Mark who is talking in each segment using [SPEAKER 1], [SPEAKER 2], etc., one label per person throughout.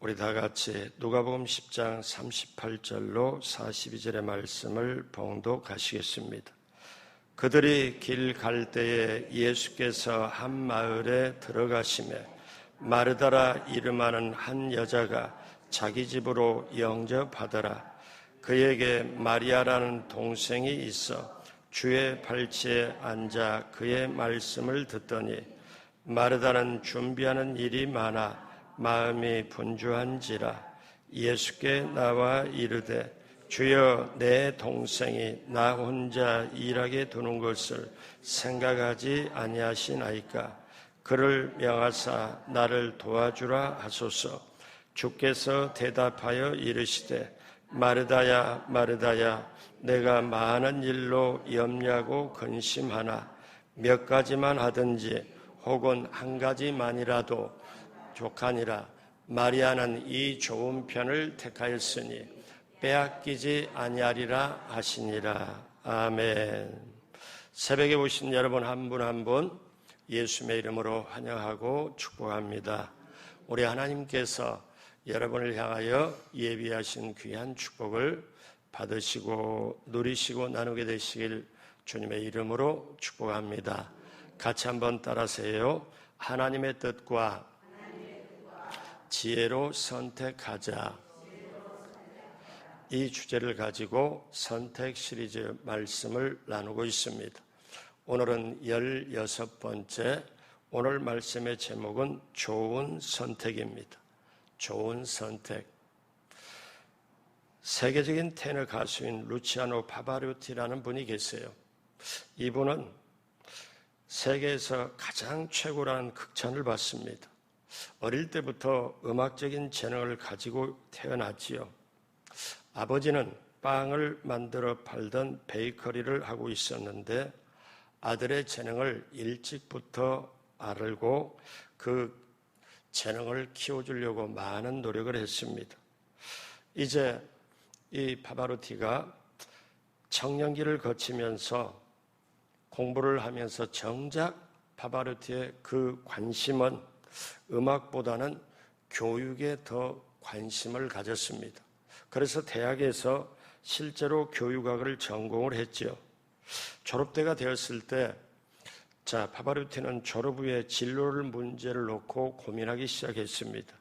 [SPEAKER 1] 우리 다 같이 누가복음 10장 38절로 42절의 말씀을 봉독하시겠습니다. 그들이 길 갈 때에 예수께서 한 마을에 들어가시매 마르다라 이름하는 한 여자가 자기 집으로 영접하더라. 그에게 마리아라는 동생이 있어 주의 발치에 앉아 그의 말씀을 듣더니 마르다는 준비하는 일이 많아 마음이 분주한지라. 예수께 나와 이르되 주여, 내 동생이 나 혼자 일하게 두는 것을 생각하지 아니하시나이까. 그를 명하사 나를 도와주라 하소서. 주께서 대답하여 이르시되 마르다야 마르다야, 내가 많은 일로 염려하고 근심하나 몇 가지만 하든지 혹은 한 가지만이라도 족하니라. 마리아는 이 좋은 편을 택하였으니 빼앗기지 아니하리라 하시니라. 아멘. 새벽에 오신 여러분 한 분 한 분 예수님의 이름으로 환영하고 축복합니다. 우리 하나님께서 여러분을 향하여 예비하신 귀한 축복을 받으시고 누리시고 나누게 되시길 주님의 이름으로 축복합니다. 같이 한번 따라하세요. 하나님의 뜻과 지혜로 선택하자. 이 주제를 가지고 선택 시리즈 말씀을 나누고 있습니다. 오늘은 16번째, 오늘 말씀의 제목은 좋은 선택입니다. 좋은 선택. 세계적인 테너 가수인 루치아노 파바로티라는 분이 계세요. 이분은 세계에서 가장 최고라는 극찬을 받습니다. 어릴 때부터 음악적인 재능을 가지고 태어났지요. 아버지는 빵을 만들어 팔던 베이커리를 하고 있었는데 아들의 재능을 일찍부터 알고 그 재능을 키워주려고 많은 노력을 했습니다. 이제 이 파바로티가 청년기를 거치면서 공부를 하면서 정작 파바로티의 그 관심은 음악보다는 교육에 더 관심을 가졌습니다. 그래서 대학에서 실제로 교육학을 전공을 했죠. 졸업대가 되었을 때 파바로티는 졸업 후에 진로를 문제를 놓고 고민하기 시작했습니다.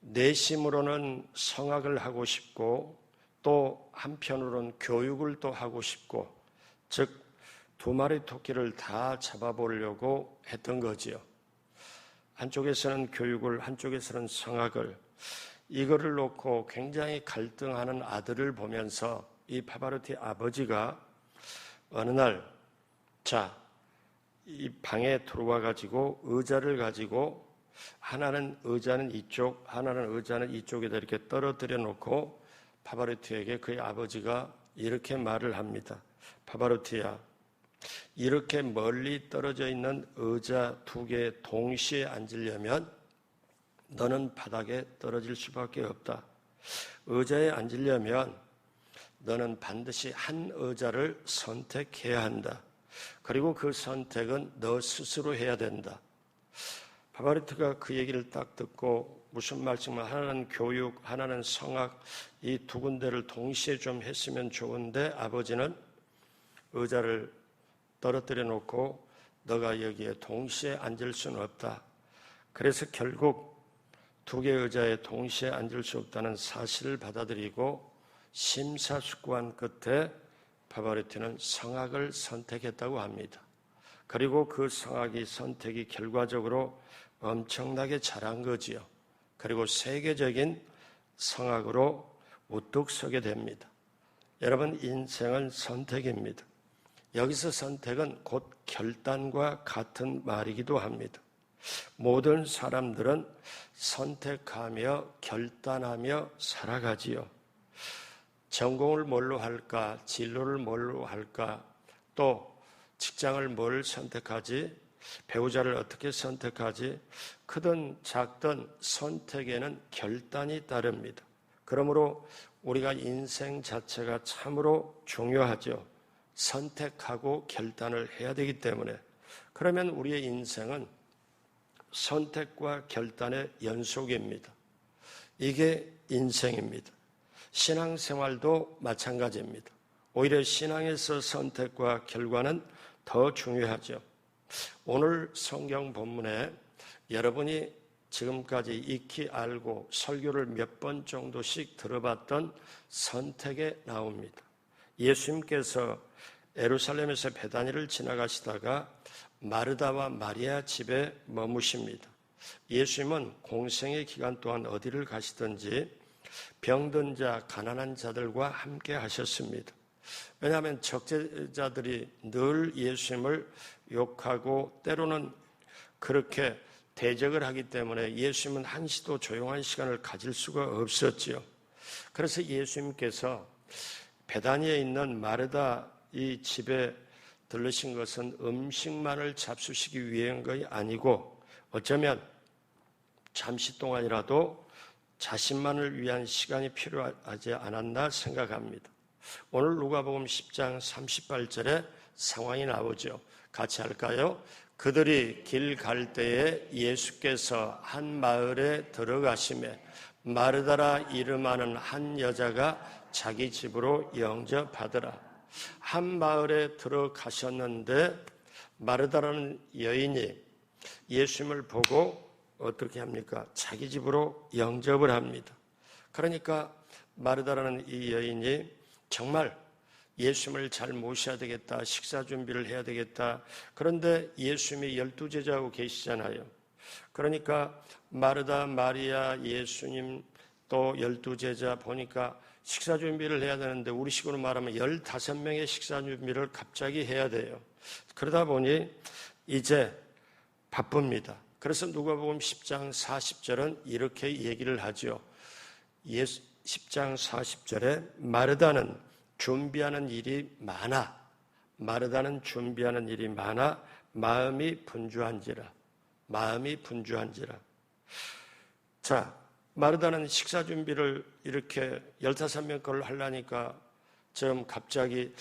[SPEAKER 1] 내심으로는 성악을 하고 싶고 또 한편으로는 교육을 또 하고 싶고, 즉 두 마리 토끼를 다 잡아보려고 했던 거지요. 한쪽에서는 교육을, 한쪽에서는 성악을, 이거를 놓고 굉장히 갈등하는 아들을 보면서 이 파바로티 아버지가 어느 날 이 방에 들어와 가지고 의자를 가지고 하나는 의자는 이쪽, 하나는 의자는 이쪽에다 이렇게 떨어뜨려 놓고 파바로티에게 그의 아버지가 이렇게 말을 합니다. 파바로티야, 이렇게 멀리 떨어져 있는 의자 두 개 동시에 앉으려면 너는 바닥에 떨어질 수밖에 없다. 의자에 앉으려면 너는 반드시 한 의자를 선택해야 한다. 그리고 그 선택은 너 스스로 해야 된다. 파바로티가 그 얘기를 딱 듣고 무슨 말씀을, 하나는 교육, 하나는 성악, 이 두 군데를 동시에 좀 했으면 좋은데 아버지는 의자를 떨어뜨려 놓고 너가 여기에 동시에 앉을 수는 없다. 그래서 결국 두 개의 의자에 동시에 앉을 수 없다는 사실을 받아들이고 심사숙고한 끝에 파바로티는 성악을 선택했다고 합니다. 그리고 그 성악이 선택이 결과적으로 엄청나게 잘한 거지요. 그리고 세계적인 성악으로 우뚝 서게 됩니다. 여러분, 인생은 선택입니다. 여기서 선택은 곧 결단과 같은 말이기도 합니다. 모든 사람들은 선택하며 결단하며 살아가지요. 전공을 뭘로 할까? 진로를 뭘로 할까? 또 직장을 뭘 선택하지? 배우자를 어떻게 선택하지? 크든 작든 선택에는 결단이 따릅니다. 그러므로 우리가 인생 자체가 참으로 중요하죠. 선택하고 결단을 해야 되기 때문에. 그러면 우리의 인생은 선택과 결단의 연속입니다. 이게 인생입니다. 신앙생활도 마찬가지입니다. 오히려 신앙에서 선택과 결과는 더 중요하죠. 오늘 성경 본문에 여러분이 지금까지 익히 알고 설교를 몇 번 정도씩 들어봤던 선택에 나옵니다. 예수님께서 예루살렘에서 베다니를 지나가시다가 마르다와 마리아 집에 머무십니다. 예수님은 공생의 기간 동안 어디를 가시든지 병든 자, 가난한 자들과 함께 하셨습니다. 왜냐하면 적재자들이 늘 예수님을 욕하고 때로는 그렇게 대적을 하기 때문에 예수님은 한시도 조용한 시간을 가질 수가 없었지요. 그래서 예수님께서 베다니에 있는 마르다 이 집에 들르신 것은 음식만을 잡수시기 위한 것이 아니고 어쩌면 잠시 동안이라도 자신만을 위한 시간이 필요하지 않았나 생각합니다. 오늘 누가복음 10장 38절에 상황이 나오죠. 같이 할까요? 그들이 길 갈 때에 예수께서 한 마을에 들어가시매 마르다라 이름하는 한 여자가 자기 집으로 영접하더라. 한 마을에 들어가셨는데 마르다라는 여인이 예수님을 보고 어떻게 합니까? 자기 집으로 영접을 합니다. 그러니까 마르다라는 이 여인이 정말 예수님을 잘 모셔야 되겠다, 식사 준비를 해야 되겠다. 그런데 예수님이 12제자하고 계시잖아요. 그러니까 마르다, 마리아, 예수님 또 12제자 보니까 식사 준비를 해야 되는데 우리식으로 말하면 15명의 식사 준비를 갑자기 해야 돼요. 그러다 보니 이제 바쁩니다. 그래서 누가복음 10장 40절은 이렇게 얘기를 하죠. 10장 40절에 마르다는 준비하는 일이 많아. 마르다는 준비하는 일이 많아 마음이 분주한지라. 마음이 분주한지라. 자, 마르다는 식사 준비를 이렇게 15명 걸 하려니까 좀 갑자기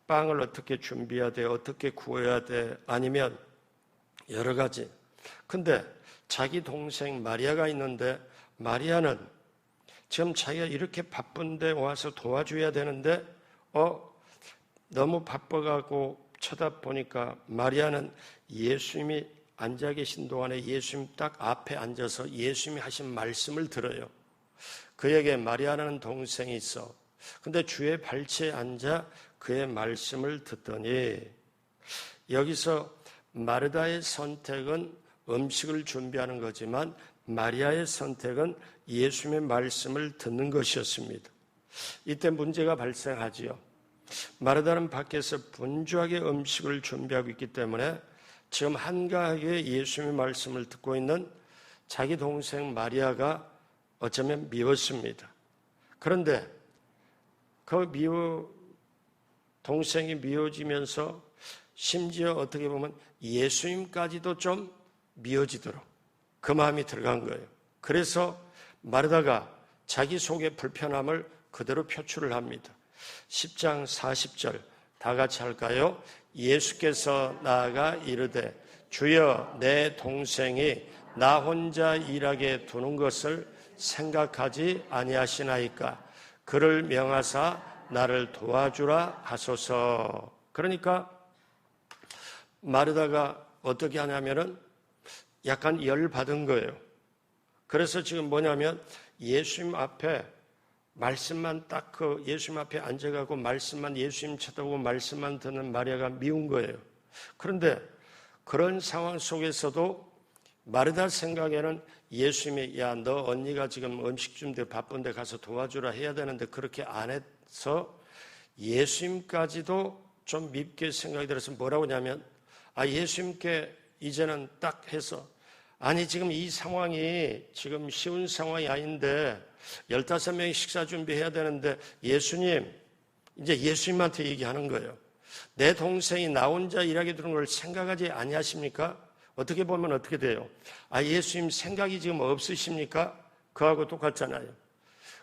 [SPEAKER 1] 빵을 어떻게 준비해야 돼? 어떻게 구워야 돼? 아니면 여러 가지. 근데 자기 동생 마리아가 있는데 마리아는 지금 자기가 이렇게 바쁜데 와서 도와줘야 되는데 너무 바빠가고 쳐다보니까 마리아는 예수님이 앉아 계신 동안에 예수님 딱 앞에 앉아서 예수님이 하신 말씀을 들어요. 그에게 마리아라는 동생이 있어. 근데 주의 발치에 앉아 그의 말씀을 듣더니 여기서 마르다의 선택은 음식을 준비하는 거지만 마리아의 선택은 예수님의 말씀을 듣는 것이었습니다. 이때 문제가 발생하지요. 마르다는 밖에서 분주하게 음식을 준비하고 있기 때문에 지금 한가하게 예수님의 말씀을 듣고 있는 자기 동생 마리아가 어쩌면 미웠습니다. 그런데 그 동생이 미워지면서 심지어 어떻게 보면 예수님까지도 좀 미워지도록 그 마음이 들어간 거예요. 그래서 마르다가 자기 속의 불편함을 그대로 표출을 합니다. 10장 40절 다 같이 할까요? 예수께서 나아가 이르되 주여 내 동생이 나 혼자 일하게 두는 것을 생각하지 아니하시나이까 그를 명하사 나를 도와주라 하소서. 그러니까 마르다가 어떻게 하냐면은 약간 열 받은 거예요. 그래서 지금 뭐냐면 예수님 앞에 말씀만 딱 그 예수님 앞에 앉아가고 말씀만 예수님 쳐다보고 말씀만 듣는 마리아가 미운 거예요. 그런데 그런 상황 속에서도 마르다 생각에는 예수님이 야, 너 언니가 지금 음식 준비 바쁜데 가서 도와주라 해야 되는데 그렇게 안 해서 예수님까지도 좀 밉게 생각이 들어서 뭐라고 하냐면 예수님께 이제는 딱 해서 아니 지금 이 상황이 지금 쉬운 상황이 아닌데 15명이 식사 준비해야 되는데 예수님 이제 예수님한테 얘기하는 거예요. 내 동생이 나 혼자 일하게 두는 걸 생각하지 아니하십니까? 어떻게 보면 어떻게 돼요? 예수님 생각이 지금 없으십니까? 그하고 똑같잖아요.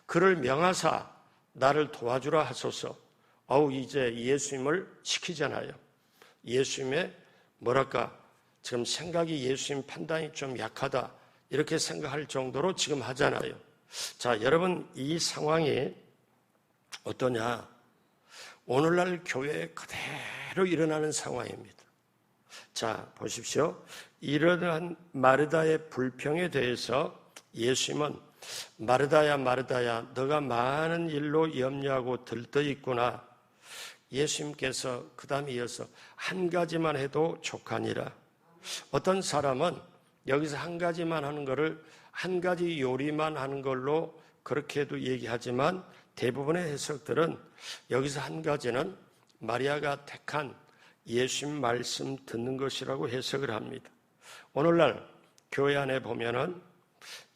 [SPEAKER 1] 그를 명하사 나를 도와주라 하소서. 이제 예수님을 시키잖아요. 예수님의 뭐랄까 지금 생각이 예수님 판단이 좀 약하다 이렇게 생각할 정도로 지금 하잖아요. 자, 여러분, 이 상황이 어떠냐? 오늘날 교회에 그대로 일어나는 상황입니다. 자, 보십시오. 이러한 마르다의 불평에 대해서 예수님은 마르다야, 마르다야, 너가 많은 일로 염려하고 들떠 있구나. 예수님께서 그 다음에 이어서 한 가지만 해도 족하니라. 어떤 사람은 여기서 한 가지만 하는 것을 한 가지 요리만 하는 걸로 그렇게도 얘기하지만 대부분의 해석들은 여기서 한 가지는 마리아가 택한 예수님 말씀 듣는 것이라고 해석을 합니다. 오늘날 교회 안에 보면은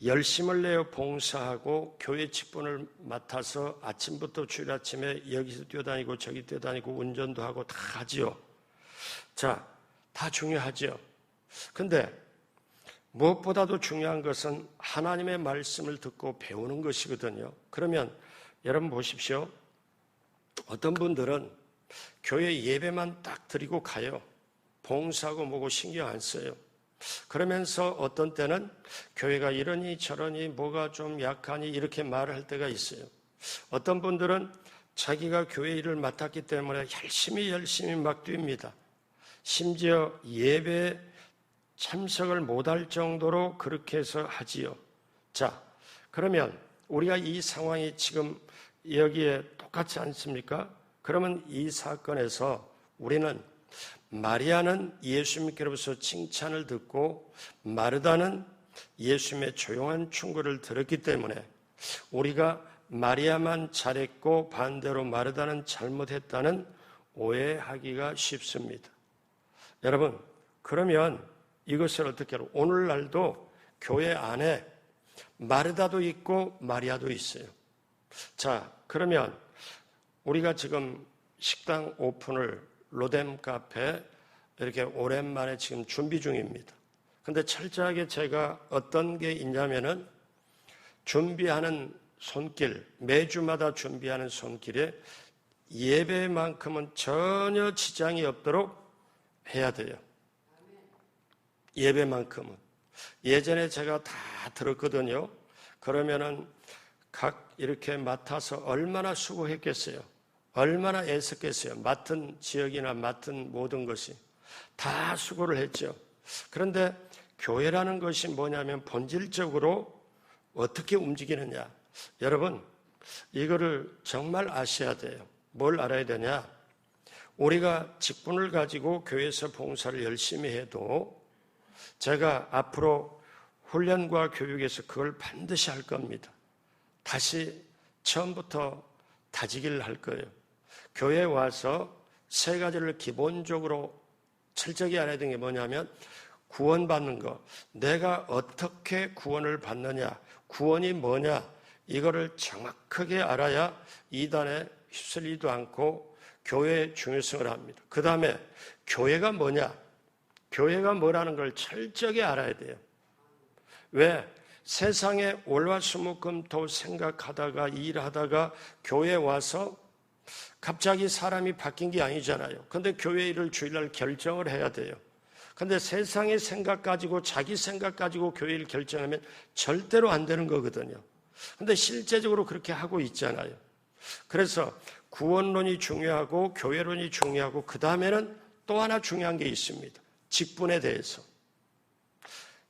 [SPEAKER 1] 열심을 내어 봉사하고 교회 직분을 맡아서 아침부터 주일 아침에 여기서 뛰어다니고 저기 뛰어다니고 운전도 하고 다 하지요. 자, 다 중요하죠. 근데 무엇보다도 중요한 것은 하나님의 말씀을 듣고 배우는 것이거든요. 그러면 여러분 보십시오. 어떤 분들은 교회 예배만 딱 드리고 가요. 봉사하고 뭐고 신경 안 써요. 그러면서 어떤 때는 교회가 이러니 저러니 뭐가 좀 약하니 이렇게 말을 할 때가 있어요. 어떤 분들은 자기가 교회 일을 맡았기 때문에 열심히 막 뜁니다. 심지어 예배에 참석을 못할 정도로 그렇게 해서 하지요. 자, 그러면 우리가 이 상황이 지금 여기에 똑같지 않습니까? 그러면 이 사건에서 우리는 마리아는 예수님께로부터 칭찬을 듣고 마르다는 예수님의 조용한 충고를 들었기 때문에 우리가 마리아만 잘했고 반대로 마르다는 잘못했다는 오해하기가 쉽습니다. 여러분, 그러면 이것을 어떻게 하고 오늘날도 교회 안에 마르다도 있고 마리아도 있어요. 자, 그러면 우리가 지금 식당 오픈을 로뎀 카페 이렇게 오랜만에 지금 준비 중입니다. 근데 철저하게 제가 어떤 게 있냐면은 준비하는 손길, 매주마다 준비하는 손길에 예배만큼은 전혀 지장이 없도록 해야 돼요. 예배만큼은. 예전에 제가 다 들었거든요. 그러면은 각 이렇게 맡아서 얼마나 수고했겠어요. 얼마나 애썼겠어요. 맡은 지역이나 맡은 모든 것이 다 수고를 했죠. 그런데 교회라는 것이 뭐냐면 본질적으로 어떻게 움직이느냐. 여러분, 이거를 정말 아셔야 돼요. 뭘 알아야 되냐? 우리가 직분을 가지고 교회에서 봉사를 열심히 해도 제가 앞으로 훈련과 교육에서 그걸 반드시 할 겁니다. 다시 처음부터 다지기를 할 거예요. 교회에 와서 세 가지를 기본적으로 철저히 알아야 되는 게 뭐냐면 구원받는 거, 내가 어떻게 구원을 받느냐, 구원이 뭐냐, 이거를 정확하게 알아야 이단에 휩쓸리지도 않고 교회의 중요성을 합니다. 그 다음에 교회가 뭐냐, 교회가 뭐라는 걸 철저히 알아야 돼요. 왜? 세상에 월화수목금토 생각하다가 일하다가 교회에 와서 갑자기 사람이 바뀐 게 아니잖아요. 근데 교회 일을 주일날 결정을 해야 돼요. 근데 세상의 생각 가지고 자기 생각 가지고 교회 일 결정하면 절대로 안 되는 거거든요. 근데 실제적으로 그렇게 하고 있잖아요. 그래서 구원론이 중요하고 교회론이 중요하고 그 다음에는 또 하나 중요한 게 있습니다. 직분에 대해서.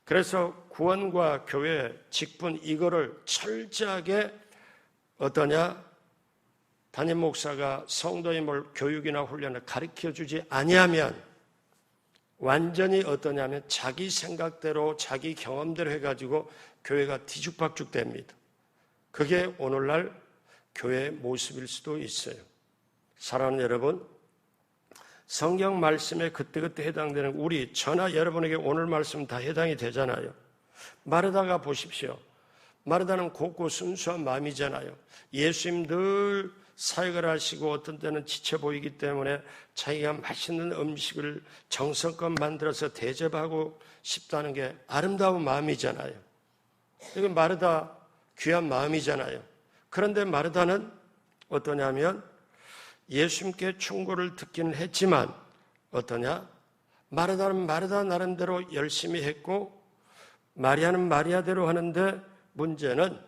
[SPEAKER 1] 그래서 구원과 교회, 직분 이거를 철저하게 어떠냐? 담임 목사가 성도임을 교육이나 훈련을 가르쳐주지 아니하면 완전히 어떠냐면 자기 생각대로 자기 경험대로 해가지고 교회가 뒤죽박죽 됩니다. 그게 오늘날 교회의 모습일 수도 있어요. 사랑하는 여러분, 성경 말씀에 그때그때 해당되는 우리 저나 여러분에게 오늘 말씀 다 해당이 되잖아요. 마르다가 보십시오. 마르다는 곱고 순수한 마음이잖아요. 예수님 늘 사역을 하시고 어떤 때는 지쳐 보이기 때문에 자기가 맛있는 음식을 정성껏 만들어서 대접하고 싶다는 게 아름다운 마음이잖아요. 이게 마르다 귀한 마음이잖아요. 그런데 마르다는 어떠냐면 예수님께 충고를 듣기는 했지만 어떠냐? 마르다는 마르다 나름대로 열심히 했고 마리아는 마리아대로 하는데 문제는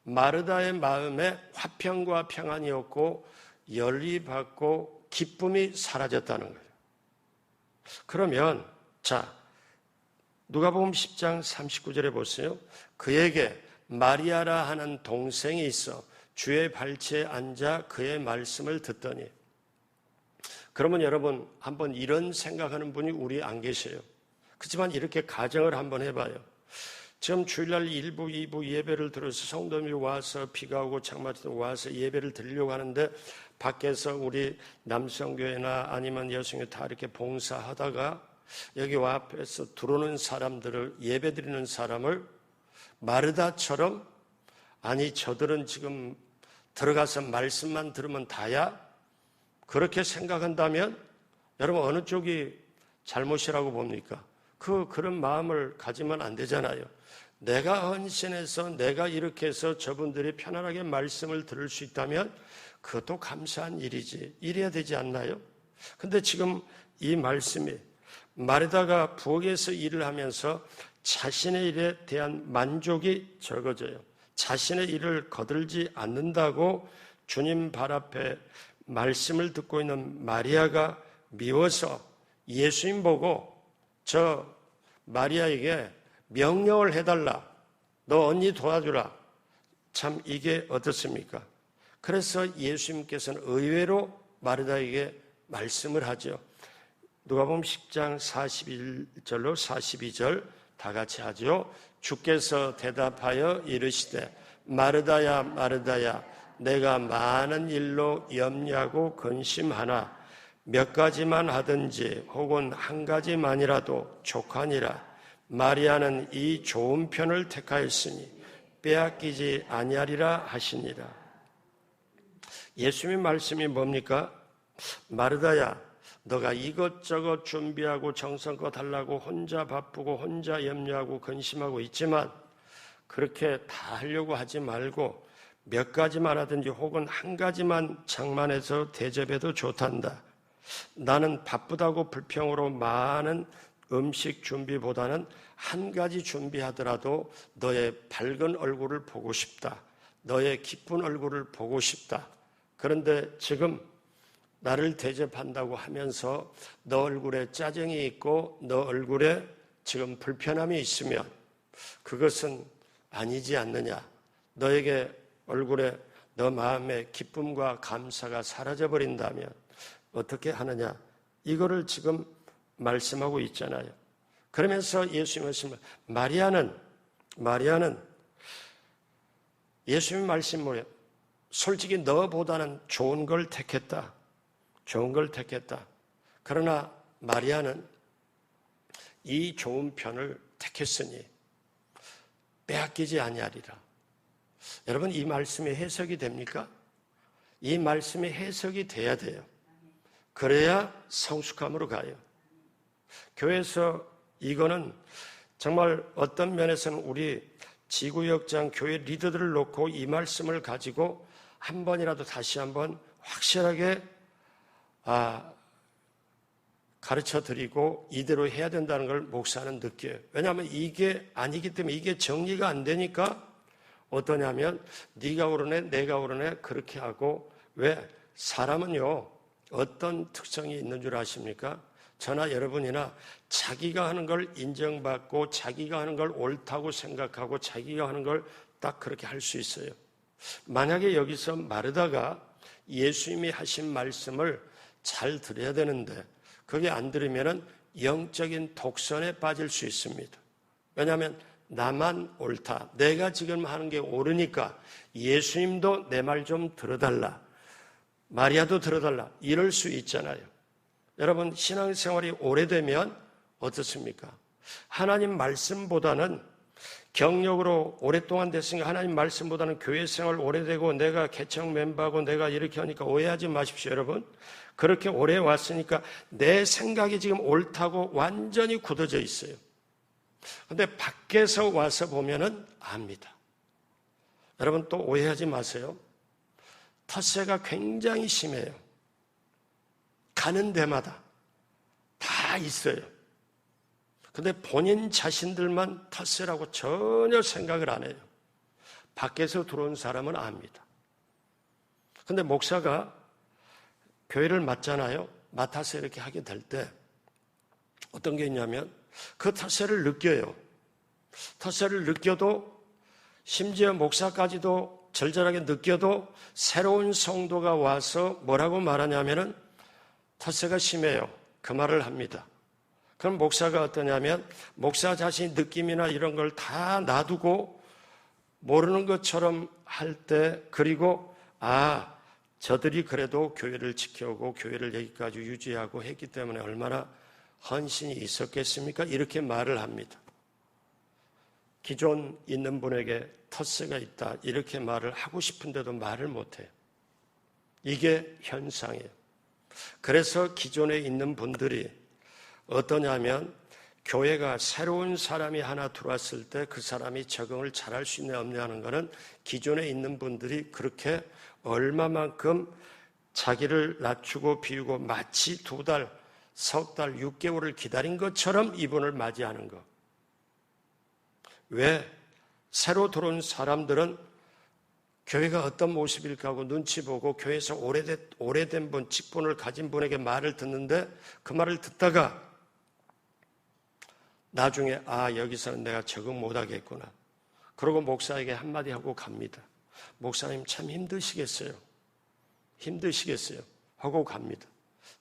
[SPEAKER 1] 마르다의 마음에 화평과 평안이 없고 열이 받고 기쁨이 사라졌다는 거예요. 그러면 자, 누가복음 10장 39절에 보세요. 그에게 마리아라 하는 동생이 있어 주의 발치에 앉아 그의 말씀을 듣더니. 그러면 여러분 한번 이런 생각하는 분이 우리 안 계세요. 그렇지만 이렇게 가정을 한번 해봐요. 지금 주일날 1부, 2부 예배를 들어서 성도님이 와서 비가 오고 장마도 와서 예배를 드리려고 하는데 밖에서 우리 남성교회나 아니면 여성교회 다 이렇게 봉사하다가 여기 와 앞에서 들어오는 사람들을 예배 드리는 사람을 마르다처럼 아니 저들은 지금 들어가서 말씀만 들으면 다야? 그렇게 생각한다면 여러분 어느 쪽이 잘못이라고 봅니까? 그런 마음을 가지면 안 되잖아요. 내가 헌신해서 내가 이렇게 해서 저분들이 편안하게 말씀을 들을 수 있다면 그것도 감사한 일이지. 이래야 되지 않나요? 근데 지금 이 말씀이 마르다가 부엌에서 일을 하면서 자신의 일에 대한 만족이 적어져요. 자신의 일을 거들지 않는다고 주님 발 앞에 말씀을 듣고 있는 마리아가 미워서 예수님 보고 저 마리아에게 명령을 해달라. 너 언니 도와주라. 참 이게 어떻습니까? 그래서 예수님께서는 의외로 마르다에게 말씀을 하죠. 누가복음 10장 41절로 42절 다 같이 하죠. 주께서 대답하여 이르시되 마르다야 마르다야 내가 많은 일로 염려하고 근심하나 몇 가지만 하든지 혹은 한 가지만이라도 족하니라. 마리아는 이 좋은 편을 택하였으니 빼앗기지 아니하리라 하시니라. 예수님 말씀이 뭡니까? 마르다야 너가 이것저것 준비하고 정성껏 하려고 혼자 바쁘고 혼자 염려하고 근심하고 있지만 그렇게 다 하려고 하지 말고 몇 가지만 하든지 혹은 한 가지만 장만해서 대접해도 좋단다. 나는 바쁘다고 불평으로 많은 음식 준비보다는 한 가지 준비하더라도 너의 밝은 얼굴을 보고 싶다. 너의 기쁜 얼굴을 보고 싶다. 그런데 지금 나를 대접한다고 하면서 너 얼굴에 짜증이 있고 너 얼굴에 지금 불편함이 있으면 그것은 아니지 않느냐. 너에게 얼굴에 너 마음의 기쁨과 감사가 사라져버린다면 어떻게 하느냐. 이거를 지금 말씀하고 있잖아요. 그러면서 예수님 말씀을 마리아는 예수님 말씀으로 솔직히 너보다는 좋은 걸 택했다. 좋은 걸 택했다. 그러나 마리아는 이 좋은 편을 택했으니 빼앗기지 아니하리라. 여러분 이 말씀이 해석이 됩니까? 이 말씀이 해석이 돼야 돼요. 그래야 성숙함으로 가요. 교회에서 이거는 정말 어떤 면에서는 우리 지구역장 교회 리더들을 놓고 이 말씀을 가지고 한 번이라도 다시 한번 확실하게 가르쳐 드리고 이대로 해야 된다는 걸 목사는 느껴요. 왜냐하면 이게 아니기 때문에 이게 정리가 안 되니까 어떠냐면 네가 옳으네 내가 옳으네 그렇게 하고 왜? 사람은요 어떤 특성이 있는 줄 아십니까? 저나 여러분이나 자기가 하는 걸 인정받고 자기가 하는 걸 옳다고 생각하고 자기가 하는 걸 딱 그렇게 할 수 있어요. 만약에 여기서 마르다가 예수님이 하신 말씀을 잘 들어야 되는데 그게 안 들으면 영적인 독선에 빠질 수 있습니다. 왜냐하면 나만 옳다. 내가 지금 하는 게 옳으니까 예수님도 내 말 좀 들어달라. 마리아도 들어달라. 이럴 수 있잖아요. 여러분 신앙생활이 오래되면 어떻습니까? 하나님 말씀보다는 경력으로 오랫동안 됐으니까 하나님 말씀보다는 교회 생활 오래되고 내가 개척 멤버하고 내가 이렇게 하니까 오해하지 마십시오 여러분. 그렇게 오래 왔으니까 내 생각이 지금 옳다고 완전히 굳어져 있어요. 근데 밖에서 와서 보면은 압니다. 여러분 또 오해하지 마세요. 텃세가 굉장히 심해요. 가는 데마다 다 있어요. 근데 본인 자신들만 텃세라고 전혀 생각을 안 해요. 밖에서 들어온 사람은 압니다. 근데 목사가 교회를 맡잖아요. 맡아서 이렇게 하게 될 때 어떤 게 있냐면 그 텃세를 느껴요. 텃세를 느껴도 심지어 목사까지도 절절하게 느껴도 새로운 성도가 와서 뭐라고 말하냐면은 텃세가 심해요. 그 말을 합니다. 그럼 목사가 어떠냐면 목사 자신이 느낌이나 이런 걸 다 놔두고 모르는 것처럼 할 때 그리고 저들이 그래도 교회를 지켜오고 교회를 여기까지 유지하고 했기 때문에 얼마나 헌신이 있었겠습니까? 이렇게 말을 합니다. 기존 있는 분에게 텃세가 있다 이렇게 말을 하고 싶은데도 말을 못해요. 이게 현상이에요. 그래서 기존에 있는 분들이 어떠냐면 교회가 새로운 사람이 하나 들어왔을 때 그 사람이 적응을 잘할 수 있냐 없냐는 것은 기존에 있는 분들이 그렇게 얼마만큼 자기를 낮추고 비우고 마치 2달, 석 달, 6개월을 기다린 것처럼 이분을 맞이하는 것. 왜? 새로 들어온 사람들은 교회가 어떤 모습일까 하고 눈치 보고 교회에서 오래된 분, 직분을 가진 분에게 말을 듣는데 그 말을 듣다가 나중에 여기서는 내가 적응 못하겠구나. 그러고 목사에게 한마디 하고 갑니다. 목사님 참 힘드시겠어요. 하고 갑니다.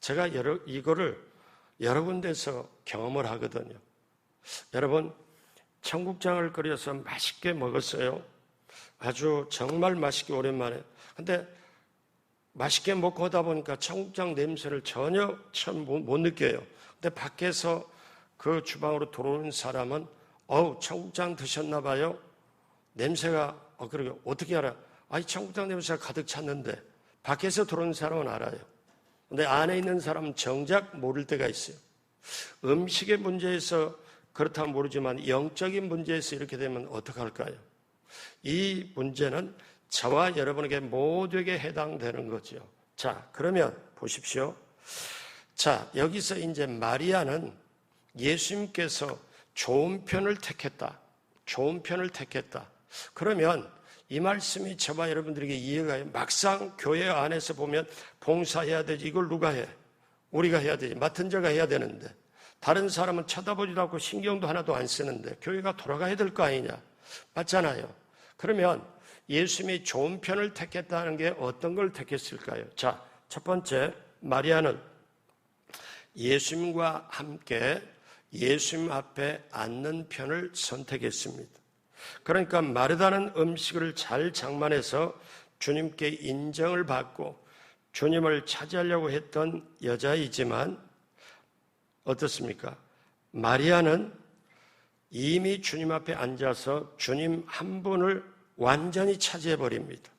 [SPEAKER 1] 제가 이거를 여러 군데서 경험을 하거든요. 여러분 청국장을 끓여서 맛있게 먹었어요. 아주 정말 맛있게 오랜만에. 근데 맛있게 먹고 하다 보니까 청국장 냄새를 전혀 못 느껴요. 근데 밖에서 그 주방으로 들어오는 사람은 청국장 드셨나 봐요. 냄새가 그러게 어떻게 알아? 청국장 냄새가 가득 찼는데 밖에서 들어오는 사람은 알아요. 근데 안에 있는 사람은 정작 모를 때가 있어요. 음식의 문제에서 그렇다면 모르지만 영적인 문제에서 이렇게 되면 어떡할까요? 이 문제는 저와 여러분에게 모두에게 해당되는 거죠. 자, 그러면 보십시오. 자, 여기서 이제 마리아는 예수님께서 좋은 편을 택했다. 그러면 이 말씀이 저와 여러분들에게 이해가 해요. 막상 교회 안에서 보면 봉사해야 되지. 이걸 누가 해? 우리가 해야 되지. 맡은 자가 해야 되는데. 다른 사람은 쳐다보지도 않고 신경도 하나도 안 쓰는데 교회가 돌아가야 될 거 아니냐. 맞잖아요. 그러면 예수님이 좋은 편을 택했다는 게 어떤 걸 택했을까요? 자, 첫 번째, 마리아는 예수님과 함께 예수님 앞에 앉는 편을 선택했습니다. 그러니까 마르다는 음식을 잘 장만해서 주님께 인정을 받고 주님을 차지하려고 했던 여자이지만 어떻습니까? 마리아는 이미 주님 앞에 앉아서 주님 한 분을 완전히 차지해버립니다.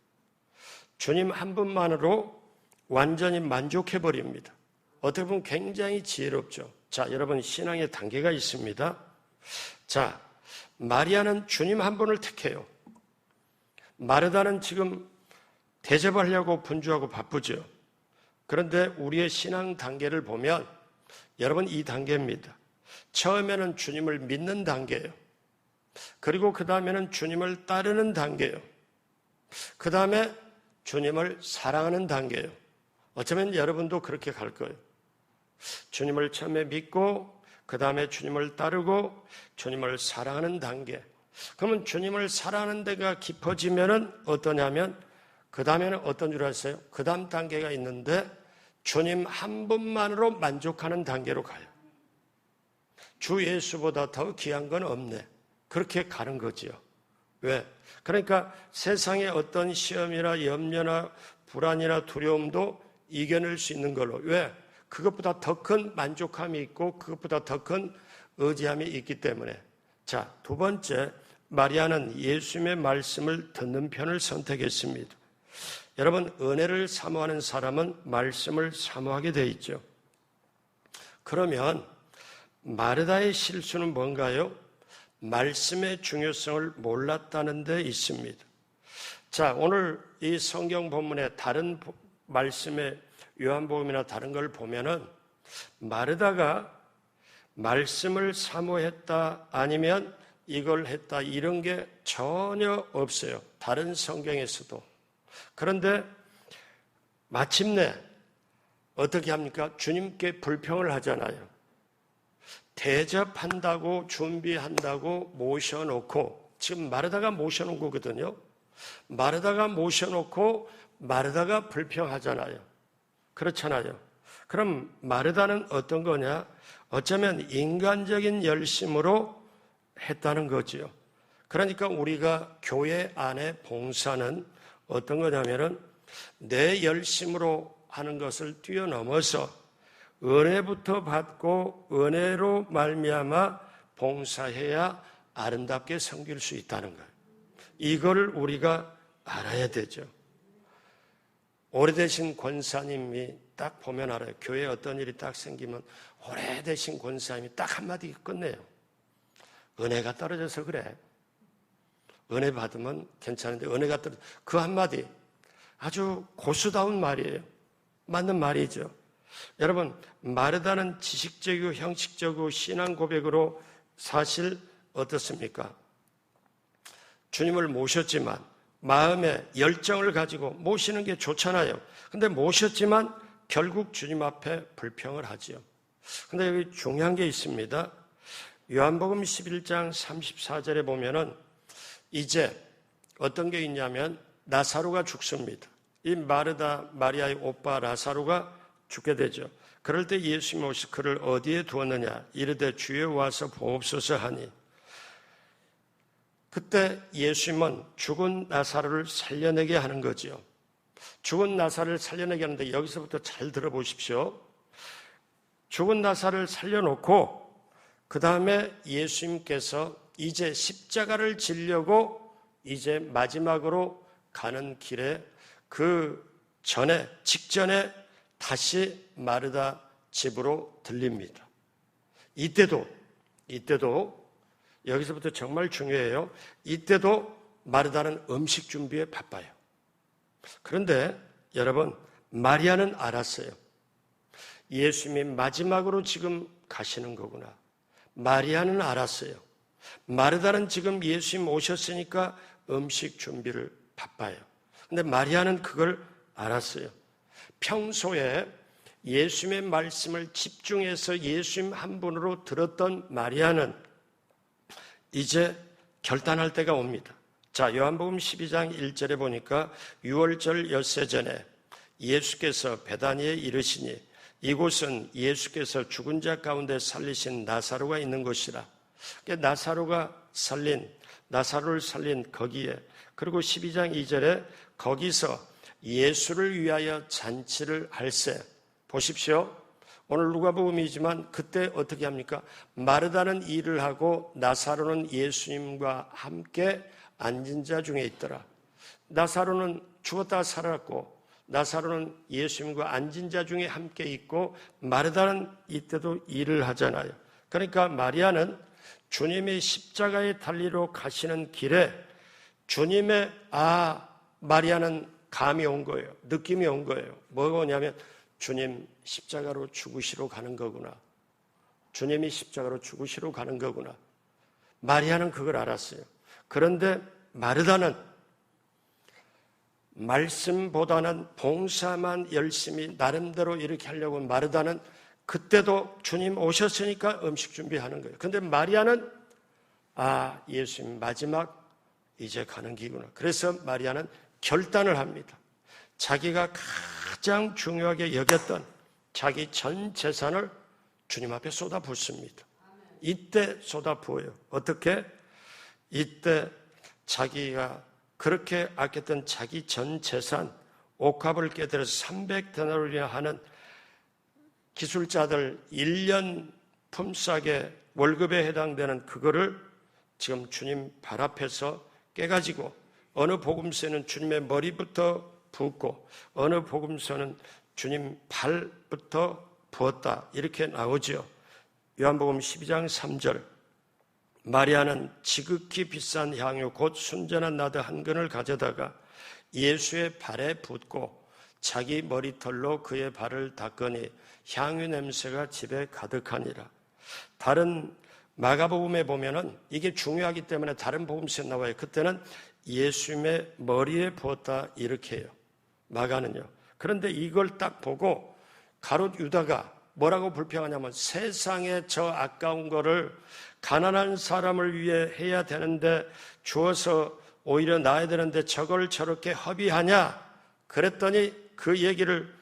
[SPEAKER 1] 주님 한 분만으로 완전히 만족해버립니다. 어떻게 보면 굉장히 지혜롭죠. 자, 여러분 신앙의 단계가 있습니다. 자, 마리아는 주님 한 분을 택해요. 마르다는 지금 대접하려고 분주하고 바쁘죠. 그런데 우리의 신앙 단계를 보면 여러분 이 단계입니다. 처음에는 주님을 믿는 단계예요. 그리고 그 다음에는 주님을 따르는 단계예요. 그 다음에 주님을 사랑하는 단계예요. 어쩌면 여러분도 그렇게 갈 거예요. 주님을 처음에 믿고 그 다음에 주님을 따르고 주님을 사랑하는 단계. 그러면 주님을 사랑하는 데가 깊어지면은 어떠냐면 그 다음에는 어떤 줄 아세요? 그 다음 단계가 있는데 주님 한 분만으로 만족하는 단계로 가요. 주 예수보다 더 귀한 건 없네. 그렇게 가는 거지요. 왜? 그러니까 세상의 어떤 시험이나 염려나 불안이나 두려움도 이겨낼 수 있는 걸로. 왜? 그것보다 더 큰 만족함이 있고 그것보다 더 큰 의지함이 있기 때문에. 자, 두 번째, 마리아는 예수님의 말씀을 듣는 편을 선택했습니다. 여러분, 은혜를 사모하는 사람은 말씀을 사모하게 돼 있죠. 그러면 마르다의 실수는 뭔가요? 말씀의 중요성을 몰랐다는 데 있습니다. 자, 오늘 이 성경 본문의 다른 말씀의 요한복음이나 다른 걸 보면은 마르다가 말씀을 사모했다 아니면 이걸 했다 이런 게 전혀 없어요. 다른 성경에서도. 그런데 마침내 어떻게 합니까? 주님께 불평을 하잖아요. 대접한다고 준비한다고 모셔놓고, 지금 마르다가 모셔놓은 거거든요. 마르다가 모셔놓고 마르다가 불평하잖아요. 그렇잖아요. 그럼 마르다는 어떤 거냐? 어쩌면 인간적인 열심으로 했다는 거지요. 그러니까 우리가 교회 안에 봉사는 어떤 거냐면은 내 열심으로 하는 것을 뛰어넘어서 은혜부터 받고 은혜로 말미암아 봉사해야 아름답게 섬길 수 있다는 거예요. 이걸 우리가 알아야 되죠. 오래되신 권사님이 딱 보면 알아요. 교회에 어떤 일이 딱 생기면 오래되신 권사님이 딱 한마디 끝내요. 은혜가 떨어져서 그래. 은혜 받으면 괜찮은데 은혜가 떨어져. 그 한마디 아주 고수다운 말이에요. 맞는 말이죠. 여러분, 마르다는 지식적이고 형식적이고 신앙 고백으로 사실 어떻습니까? 주님을 모셨지만 마음에 열정을 가지고 모시는 게 좋잖아요. 근데 모셨지만 결국 주님 앞에 불평을 하지요. 근데 여기 중요한 게 있습니다. 요한복음 11장 34절에 보면은 이제 어떤 게 있냐면 나사로가 죽습니다. 이 마리아의 오빠 나사로가 죽게 되죠. 그럴 때 예수님이 오셔서 그를 어디에 두었느냐 이르되 주여 와서 보옵소서 하니, 그때 예수님은 죽은 나사로를 살려내게 하는 거죠. 죽은 나사로를 살려내게 하는데 여기서부터 잘 들어보십시오. 죽은 나사로를 살려놓고 그 다음에 예수님께서 이제 십자가를 지려고 이제 마지막으로 가는 길에 그 직전에 다시 마르다 집으로 들립니다. 이때도 여기서부터 정말 중요해요. 이때도 마르다는 음식 준비에 바빠요. 그런데 여러분, 마리아는 알았어요. 예수님이 마지막으로 지금 가시는 거구나. 마리아는 알았어요. 마르다는 지금 예수님 오셨으니까 음식 준비를 바빠요. 근데 마리아는 그걸 알았어요. 평소에 예수님의 말씀을 집중해서 예수님 한 분으로 들었던 마리아는 이제 결단할 때가 옵니다. 자, 요한복음 12장 1절에 보니까 6월절 엿새 전에 예수께서 베다니에 이르시니 이곳은 예수께서 죽은 자 가운데 살리신 나사로가 있는 곳이라. 나사로를 살린 거기에, 그리고 12장 2절에 거기서 예수를 위하여 잔치를 할세. 보십시오. 오늘 누가복음이지만 그때 어떻게 합니까? 마르다는 일을 하고 나사로는 예수님과 함께 앉은 자 중에 있더라. 나사로는 죽었다가 살았고 나사로는 예수님과 앉은 자 중에 함께 있고 마르다는 이때도 일을 하잖아요. 그러니까 마리아는 주님의 십자가에 달리러 가시는 길에 주님의 마리아는 감이 온 거예요. 느낌이 온 거예요. 뭐가 오냐면 주님 십자가로 죽으시러 가는 거구나. 주님이 십자가로 죽으시러 가는 거구나. 마리아는 그걸 알았어요. 그런데 마르다는 말씀보다는 봉사만 열심히 나름대로 이렇게 하려고 마르다는 그때도 주님 오셨으니까 음식 준비하는 거예요. 그런데 마리아는 예수님 마지막 이제 가는 기구나. 그래서 마리아는 결단을 합니다. 자기가 가장 중요하게 여겼던 자기 전 재산을 주님 앞에 쏟아붓습니다. 이때 쏟아부어요. 어떻게? 이때 자기가 그렇게 아꼈던 자기 전 재산, 옥합을 깨달아서 300데나리온이나 하는 기술자들 1년 품삯의 월급에 해당되는 그거를 지금 주님 발 앞에서 깨가지고 어느 복음서는 주님의 머리부터 붓고 어느 복음서는 주님 발부터 부었다 이렇게 나오죠. 요한복음 12장 3절 마리아는 지극히 비싼 향유 곧 순전한 나드 한 근을 가져다가 예수의 발에 붓고 자기 머리털로 그의 발을 닦으니 향유 냄새가 집에 가득하니라. 다른 마가복음에 보면은 이게 중요하기 때문에 다른 복음서에 나와요. 그때는 예수님의 머리에 부었다 이렇게 해요. 마가는요. 그런데 이걸 딱 보고 가룟 유다가 뭐라고 불평하냐면 세상에 저 아까운 거를 가난한 사람을 위해 해야 되는데 주어서 오히려 놔야 되는데 저걸 저렇게 허비하냐? 그랬더니 그 얘기를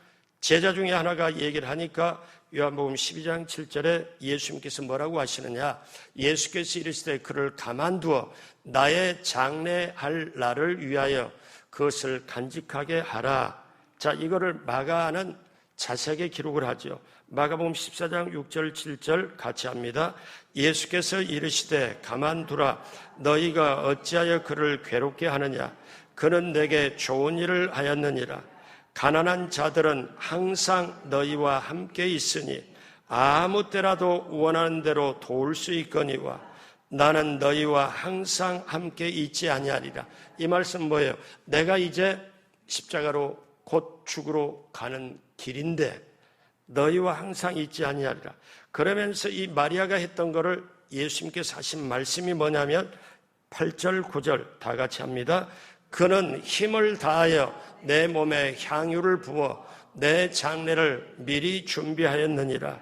[SPEAKER 1] 제자 중에 하나가 얘기를 하니까 요한복음 12장 7절에 예수님께서 뭐라고 하시느냐? 예수께서 이르시되 그를 가만두어 나의 장례할 날을 위하여 그것을 간직하게 하라. 자, 이거를 마가는 자세하게 기록을 하죠. 마가복음 14장 6절 7절 같이 합니다. 예수께서 이르시되 가만두라. 너희가 어찌하여 그를 괴롭게 하느냐? 그는 내게 좋은 일을 하였느니라. 가난한 자들은 항상 너희와 함께 있으니 아무 때라도 원하는 대로 도울 수 있거니와 나는 너희와 항상 함께 있지 아니하리라. 이 말씀 뭐예요? 내가 이제 십자가로 곧 죽으러 가는 길인데 너희와 항상 있지 아니하리라. 그러면서 이 마리아가 했던 거를 예수님께서 하신 말씀이 뭐냐면 8절 9절 다 같이 합니다. 그는 힘을 다하여 내 몸에 향유를 부어 내 장례를 미리 준비하였느니라.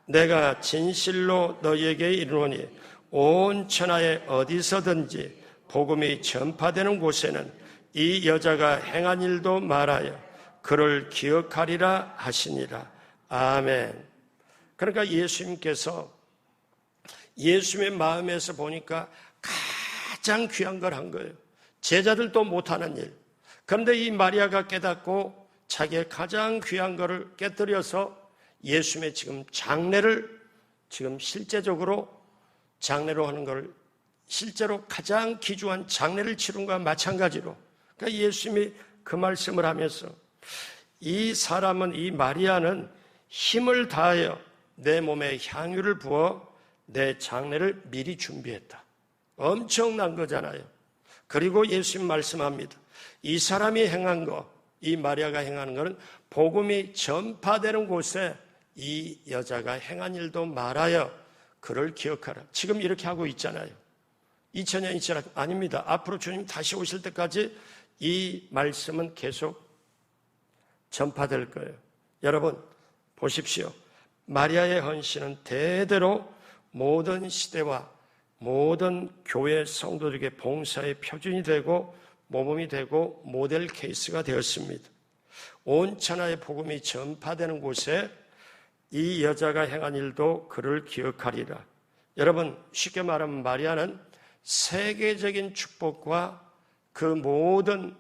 [SPEAKER 1] 내가 진실로 너희에게 이르노니 온 천하에 어디서든지 복음이 전파되는 곳에는 이 여자가 행한 일도 말하여 그를 기억하리라 하시니라. 아멘. 그러니까 예수님께서 예수님의 마음에서 보니까 가장 귀한 걸 한 거예요. 제자들도 못하는 일. 그런데 이 마리아가 깨닫고 자기의 가장 귀한 거를 깨뜨려서 예수님의 지금 장례를 지금 실제적으로 장례로 하는 걸 실제로 가장 귀중한 장례를 치른 것과 마찬가지로 그러니까 예수님이 그 말씀을 하면서 이 사람은 이 마리아는 힘을 다하여 내 몸에 향유를 부어 내 장례를 미리 준비했다. 엄청난 거잖아요. 그리고 예수님 말씀합니다. 이 사람이 행한 거, 이 마리아가 행하는 것은 복음이 전파되는 곳에 이 여자가 행한 일도 말하여 그를 기억하라. 지금 이렇게 하고 있잖아요. 2000년이 지나 아닙니다. 앞으로 주님 다시 오실 때까지 이 말씀은 계속 전파될 거예요. 여러분 보십시오. 마리아의 헌신은 대대로 모든 시대와 모든 교회 성도들에게 봉사의 표준이 되고 모범이 되고 모델 케이스가 되었습니다. 온 천하의 복음이 전파되는 곳에 이 여자가 행한 일도 그를 기억하리라. 여러분 쉽게 말하면 마리아는 세계적인 축복과 그 모든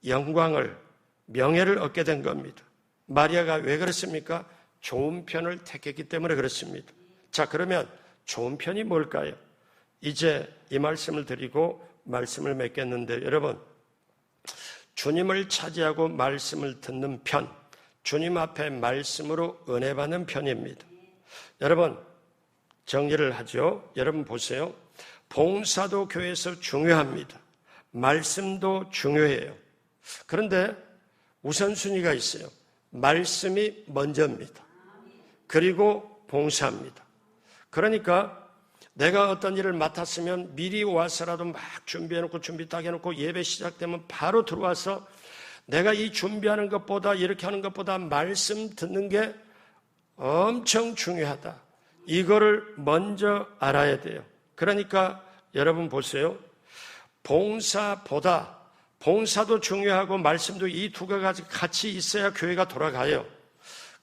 [SPEAKER 1] 영광을 명예를 얻게 된 겁니다. 마리아가 왜 그렇습니까? 좋은 편을 택했기 때문에 그렇습니다. 자, 그러면 좋은 편이 뭘까요? 이제 이 말씀을 드리고 말씀을 맺겠는데 여러분 주님을 차지하고 말씀을 듣는 편, 주님 앞에 말씀으로 은혜 받는 편입니다. 여러분 정리를 하죠. 여러분 보세요. 봉사도 교회에서 중요합니다. 말씀도 중요해요. 그런데 우선순위가 있어요. 말씀이 먼저입니다. 그리고 봉사입니다. 그러니까 내가 어떤 일을 맡았으면 미리 와서라도 막 준비해놓고 준비 딱 해놓고 예배 시작되면 바로 들어와서 내가 이 준비하는 것보다 이렇게 하는 것보다 말씀 듣는 게 엄청 중요하다. 이거를 먼저 알아야 돼요. 그러니까 여러분 보세요. 봉사보다 봉사도 중요하고 말씀도 이 두 가지 같이 있어야 교회가 돌아가요.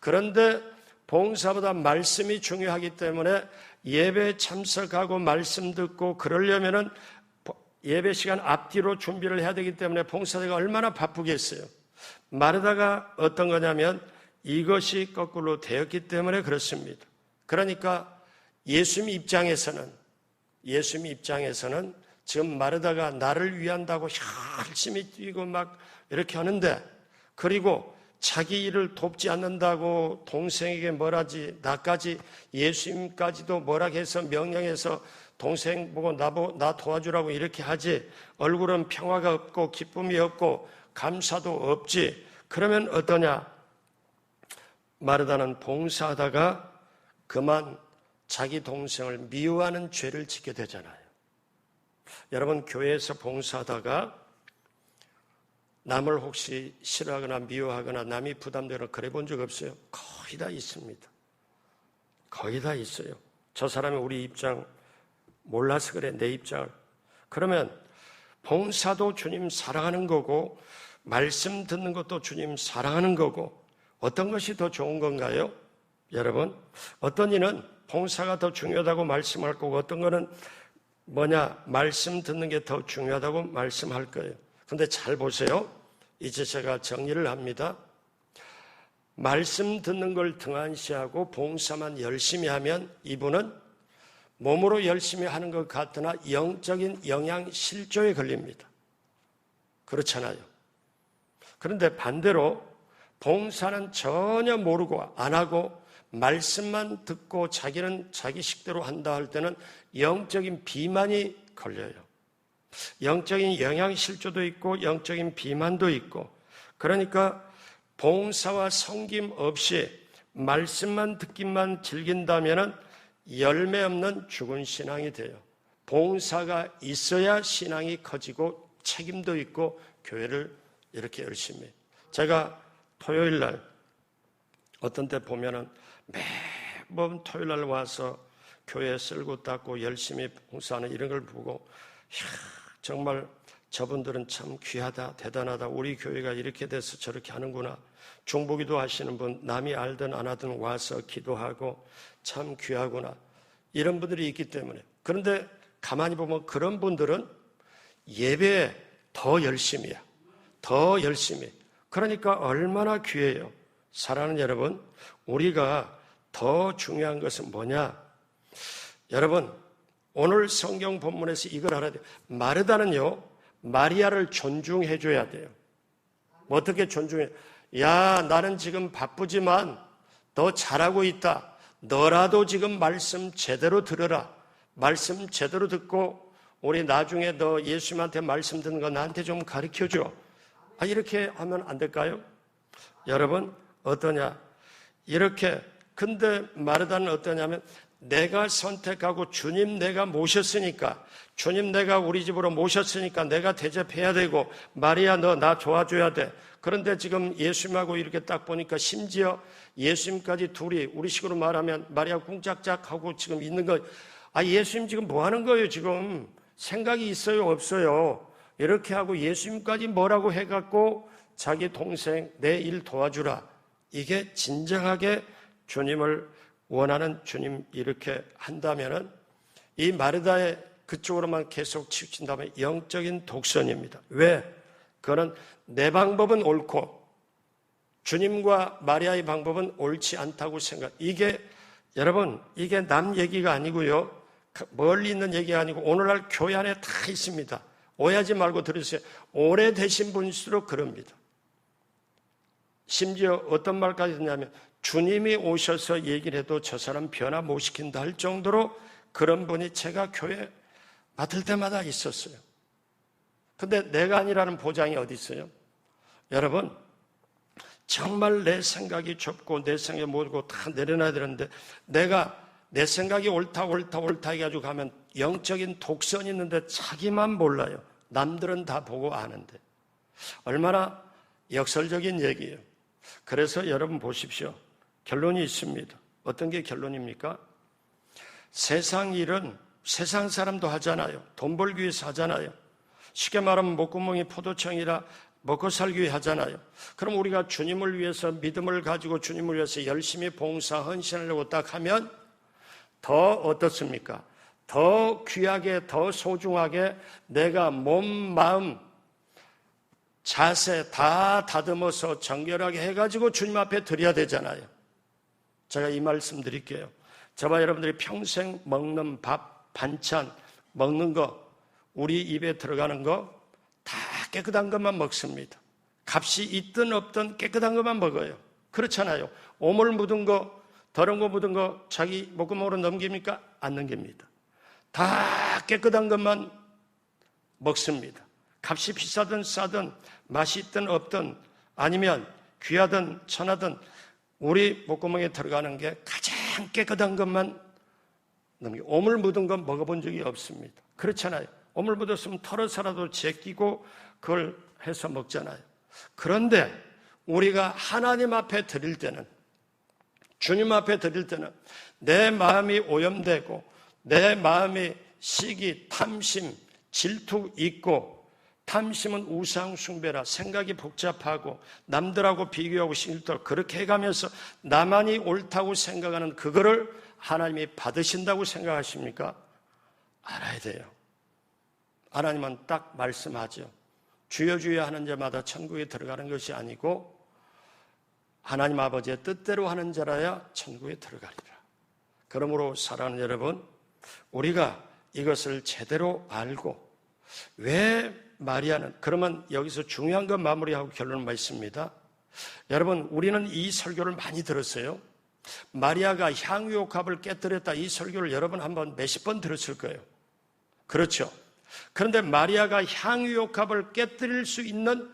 [SPEAKER 1] 그런데 봉사보다 말씀이 중요하기 때문에 예배에 참석하고 말씀 듣고 그러려면은 예배 시간 앞뒤로 준비를 해야 되기 때문에 봉사자가 얼마나 바쁘겠어요. 마르다가 어떤 거냐면 이것이 거꾸로 되었기 때문에 그렇습니다. 그러니까 예수님 입장에서는 지금 마르다가 나를 위한다고 열심히 뛰고 막 이렇게 하는데 그리고 자기 일을 돕지 않는다고 동생에게 뭐라지 나까지 예수님까지도 뭐라 해서 명령해서 동생 보고 나 도와주라고 이렇게 하지 얼굴은 평화가 없고 기쁨이 없고 감사도 없지. 그러면 어떠냐? 마르다는 봉사하다가 그만 자기 동생을 미워하는 죄를 짓게 되잖아요. 여러분, 교회에서 봉사하다가 남을 혹시 싫어하거나 미워하거나 남이 부담되거나 그래 본 적 없어요? 거의 다 있습니다. 거의 다 있어요. 저 사람이 우리 입장 몰라서 그래, 내 입장을. 그러면 봉사도 주님 사랑하는 거고 말씀 듣는 것도 주님 사랑하는 거고 어떤 것이 더 좋은 건가요? 여러분, 어떤 이는 봉사가 더 중요하다고 말씀할 거고 어떤 거는 말씀 듣는 게 더 중요하다고 말씀할 거예요. 그런데 잘 보세요. 이제 제가 정리를 합니다. 말씀 듣는 걸 등한시하고 봉사만 열심히 하면 이분은 몸으로 열심히 하는 것 같으나 영적인 영양 실조에 걸립니다. 그렇잖아요. 그런데 반대로 봉사는 전혀 모르고 안 하고 말씀만 듣고 자기는 자기 식대로 한다 할 때는 영적인 비만이 걸려요. 영적인 영양 실조도 있고 영적인 비만도 있고, 그러니까 봉사와 섬김 없이 말씀만 듣기만 즐긴다면 열매 없는 죽은 신앙이 돼요. 봉사가 있어야 신앙이 커지고 책임도 있고 교회를 이렇게 열심히 해요. 제가 토요일 날 어떤 때 보면은 매번 토요일 날 와서 교회 쓸고 닦고 열심히 봉사하는 이런 걸 보고 정말 저분들은 참 귀하다, 대단하다. 우리 교회가 이렇게 돼서 저렇게 하는구나. 중보기도 하시는 분, 남이 알든 안 하든 와서 기도하고 참 귀하구나. 이런 분들이 있기 때문에. 그런데 가만히 보면 그런 분들은 예배에 더 열심히야. 더 열심히. 그러니까 얼마나 귀해요. 사랑하는 여러분, 우리가 더 중요한 것은 뭐냐? 여러분, 오늘 성경 본문에서 이걸 알아야 돼요. 마르다는요, 마리아를 존중해줘야 돼요. 어떻게 존중해? 야, 나는 지금 바쁘지만 너 잘하고 있다. 너라도 지금 말씀 제대로 들어라. 말씀 제대로 듣고 우리 나중에 너 예수님한테 말씀 듣는 거 나한테 좀 가르쳐줘. 이렇게 하면 안 될까요? 여러분, 어떠냐? 이렇게. 근데 마르다는 어떠냐면 내가 선택하고 주님 내가 모셨으니까, 주님 내가 우리 집으로 모셨으니까 내가 대접해야 되고, 마리아 너 나 도와줘야 돼. 그런데 지금 예수님하고 이렇게 딱 보니까 심지어 예수님까지 둘이 우리식으로 말하면 마리아 꿍짝짝하고 지금 있는 거. 예수님 지금 뭐 하는 거예요? 지금 생각이 있어요? 없어요? 이렇게 하고 예수님까지 뭐라고 해갖고 자기 동생 내 일 도와주라. 이게 진정하게 주님을 원하는 주님 이렇게 한다면은 이 마르다의 그쪽으로만 계속 치우친다면 영적인 독선입니다. 왜? 그거는 내 방법은 옳고 주님과 마리아의 방법은 옳지 않다고 생각. 이게 여러분, 이게 남 얘기가 아니고요, 멀리 있는 얘기가 아니고 오늘날 교회 안에 다 있습니다. 오해하지 말고 들으세요. 오래되신 분일수록 그럽니다. 심지어 어떤 말까지 듣냐면 주님이 오셔서 얘기를 해도 저 사람 변화 못 시킨다 할 정도로 그런 분이 제가 교회 맡을 때마다 있었어요. 근데 내가 아니라는 보장이 어디 있어요? 여러분, 정말 내 생각이 좁고 내 생각이 모르고 다 내려놔야 되는데 내가 내 생각이 옳다 해가지고 가면 영적인 독선이 있는데 자기만 몰라요. 남들은 다 보고 아는데. 얼마나 역설적인 얘기예요. 그래서 여러분 보십시오. 결론이 있습니다. 어떤 게 결론입니까? 세상 일은 세상 사람도 하잖아요. 돈 벌기 위해서 하잖아요. 쉽게 말하면 목구멍이 포도청이라 먹고 살기 위해 하잖아요. 그럼 우리가 주님을 위해서 믿음을 가지고 주님을 위해서 열심히 봉사, 헌신하려고 딱 하면 더 어떻습니까? 더 귀하게, 더 소중하게 내가 몸, 마음, 자세 다 다듬어서 정결하게 해가지고 주님 앞에 드려야 되잖아요. 제가 이 말씀 드릴게요. 저와 여러분들이 평생 먹는 밥, 반찬, 먹는 거, 우리 입에 들어가는 거 다 깨끗한 것만 먹습니다. 값이 있든 없든 깨끗한 것만 먹어요. 그렇잖아요. 오물 묻은 거, 더러운 거 묻은 거 자기 목구멍으로 넘깁니까? 안 넘깁니다. 다 깨끗한 것만 먹습니다. 값이 비싸든 싸든 맛이 있든 없든 아니면 귀하든 천하든 우리 목구멍에 들어가는 게 가장 깨끗한 것만 오물 묻은 건 먹어본 적이 없습니다. 그렇잖아요. 오물 묻었으면 털어서라도 제끼고 그걸 해서 먹잖아요. 그런데 우리가 하나님 앞에 드릴 때는, 주님 앞에 드릴 때는 내 마음이 오염되고 내 마음이 시기, 탐심, 질투 있고, 탐심은 우상 숭배라 생각이 복잡하고 남들하고 비교하고 싫다 그렇게 해가면서 나만이 옳다고 생각하는 그거를 하나님이 받으신다고 생각하십니까? 알아야 돼요. 하나님은 딱 말씀하죠. 주여 주여 하는 자마다 천국에 들어가는 것이 아니고 하나님 아버지의 뜻대로 하는 자라야 천국에 들어가리라. 그러므로 사랑하는 여러분, 우리가 이것을 제대로 알고, 왜 마리아는, 그러면 여기서 중요한 건 마무리하고 결론을 맺습니다. 여러분, 우리는 이 설교를 많이 들었어요. 마리아가 향유옥합을 깨뜨렸다, 이 설교를 여러분 한번 몇십 번 들었을 거예요. 그렇죠. 그런데 마리아가 향유옥합을 깨뜨릴 수 있는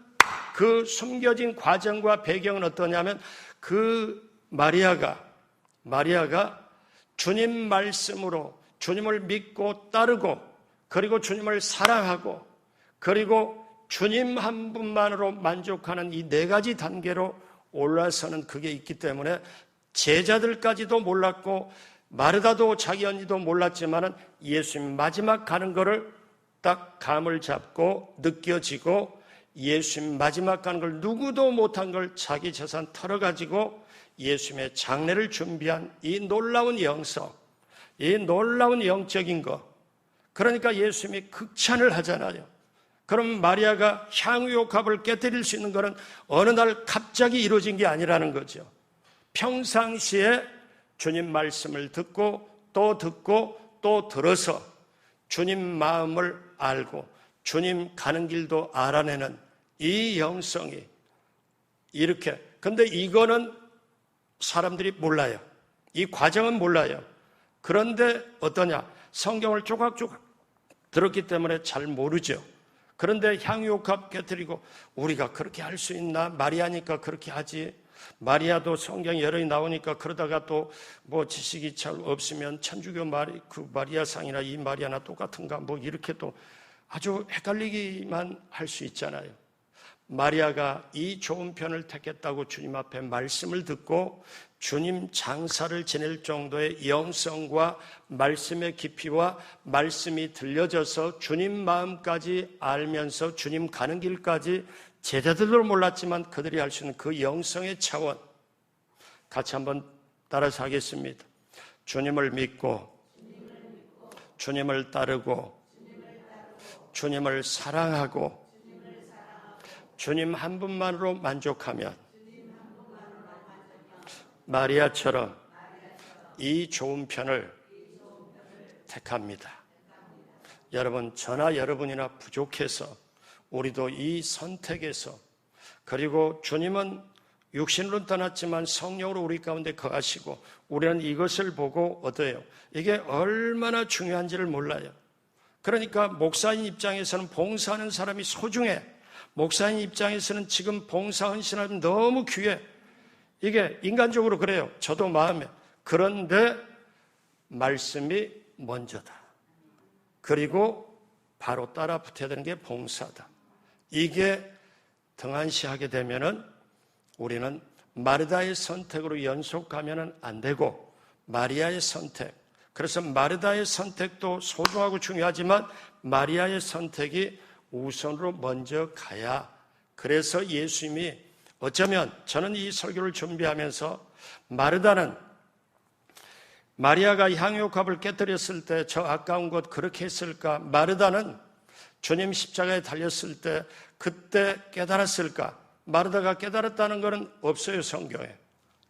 [SPEAKER 1] 그 숨겨진 과정과 배경은 어떠냐면, 그 마리아가 주님 말씀으로 주님을 믿고 따르고, 그리고 주님을 사랑하고, 그리고 주님 한 분만으로 만족하는 이 네 가지 단계로 올라서는 그게 있기 때문에 제자들까지도 몰랐고 마르다도 자기 언니도 몰랐지만은 예수님 마지막 가는 거를 딱 감을 잡고 느껴지고, 예수님 마지막 가는 걸 누구도 못한 걸 자기 재산 털어가지고 예수님의 장례를 준비한 이 놀라운 영성, 이 놀라운 영적인 것, 그러니까 예수님이 극찬을 하잖아요. 그럼 마리아가 향유옥합을 깨뜨릴 수 있는 것은 어느 날 갑자기 이루어진 게 아니라는 거죠. 평상시에 주님 말씀을 듣고 또 들어서 주님 마음을 알고 주님 가는 길도 알아내는 이 영성이 이렇게, 근데 이거는 사람들이 몰라요. 이 과정은 몰라요. 그런데 어떠냐? 성경을 조각조각 들었기 때문에 잘 모르죠. 그런데 향유옥합 깨뜨리고 우리가 그렇게 할 수 있나? 마리아니까 그렇게 하지. 마리아도 성경 여러 개 나오니까 그러다가 또 뭐 지식이 잘 없으면 천주교 마리아상이나 이 마리아나 똑같은가 뭐 이렇게 또 아주 헷갈리기만 할 수 있잖아요. 마리아가 이 좋은 편을 택했다고 주님 앞에 말씀을 듣고 주님 장사를 지낼 정도의 영성과 말씀의 깊이와 말씀이 들려져서 주님 마음까지 알면서 주님 가는 길까지 제자들도 몰랐지만 그들이 할 수 있는 그 영성의 차원, 같이 한번 따라서 하겠습니다. 주님을 믿고 주님을 따르고 주님을 사랑하고 주님 한 분만으로 만족하면 마리아처럼 이 좋은 편을 택합니다. 여러분, 저나 여러분이나 부족해서 우리도 이 선택에서, 그리고 주님은 육신으로 떠났지만 성령으로 우리 가운데 거하시고 우리는 이것을 보고 얻어요. 이게 얼마나 중요한지를 몰라요. 그러니까 목사인 입장에서는 봉사하는 사람이 소중해. 목사인 입장에서는 지금 봉사 헌신하면 너무 귀해. 이게 인간적으로 그래요. 저도 마음에. 그런데 말씀이 먼저다. 그리고 바로 따라 붙어야 되는 게 봉사다. 이게 등한시하게 되면은 우리는 마르다의 선택으로 연속하면은 안 되고 마리아의 선택. 그래서 마르다의 선택도 소중하고 중요하지만 마리아의 선택이 우선으로 먼저 가야. 그래서 예수님이 어쩌면 저는 이 설교를 준비하면서 마르다는 마리아가 향유옥합을 깨뜨렸을 때 저 아까운 것 그렇게 했을까? 마르다는 주님 십자가에 달렸을 때 그때 깨달았을까? 마르다가 깨달았다는 것은 없어요, 성경에.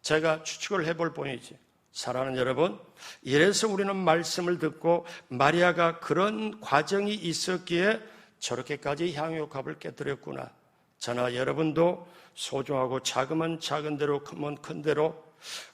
[SPEAKER 1] 제가 추측을 해볼 뿐이지. 사랑하는 여러분, 이래서 우리는 말씀을 듣고 마리아가 그런 과정이 있었기에 저렇게까지 향유옥합을 깨뜨렸구나. 저나 여러분도 소중하고 작으면 작은 대로 크면 큰 대로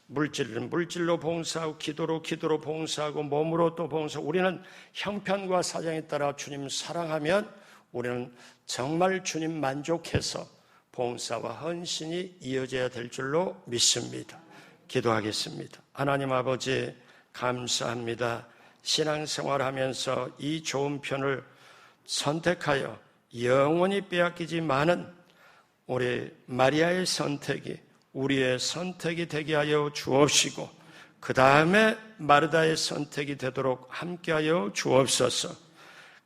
[SPEAKER 1] 물질은 물질로 봉사하고 기도로 봉사하고 몸으로 또 봉사하고 우리는 형편과 사정에 따라 주님 사랑하면 우리는 정말 주님 만족해서 봉사와 헌신이 이어져야 될 줄로 믿습니다. 기도하겠습니다. 하나님 아버지 감사합니다. 신앙생활하면서 이 좋은 편을 선택하여 영원히 빼앗기지 않은 우리 마리아의 선택이 우리의 선택이 되게 하여 주옵시고, 그 다음에 마르다의 선택이 되도록 함께하여 주옵소서.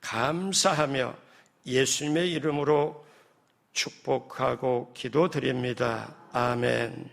[SPEAKER 1] 감사하며 예수님의 이름으로 축복하고 기도드립니다. 아멘.